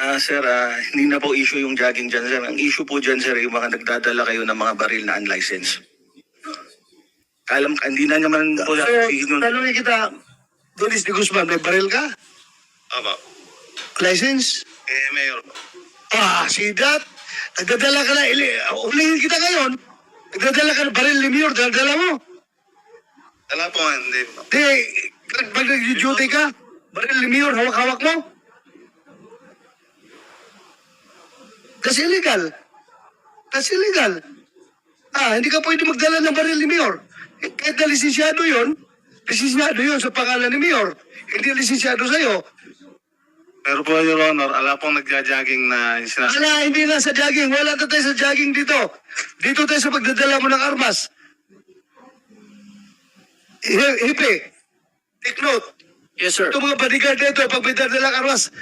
Sir, hindi na po issue yung jogging dyan, sir. Ang issue po dyan, sir, yung mga nagdadala kayo ng mga baril na unlicensed. Hindi na naman po So, tanongin kita, Dennis de Guzman, may baril ka? Opo. License? Mayor. See that? Nagdadala ka na, ulihin kita ngayon, nagdadala ka ng baril ni Mayor, dala mo. Wala po, hindi po. Di, pag nag-duty ka, baril ni Mayor, hawak-hawak mo. That's illegal. That's illegal. Hindi ka pwede magdala ng baril ni Mayor. Kahit na lisensyado yun sa pangalan ni Mayor. Hindi lisensyado sa'yo. Pero po, Your Honor, ala pong nagja-jogging na Hindi na sa jogging. Wala na tayo sa jogging dito. Dito tayo sa pagdadala mo ng armas. Hipe, take note. Yes, sir. Ito mga bodyguard dito, pag may dadalang armas,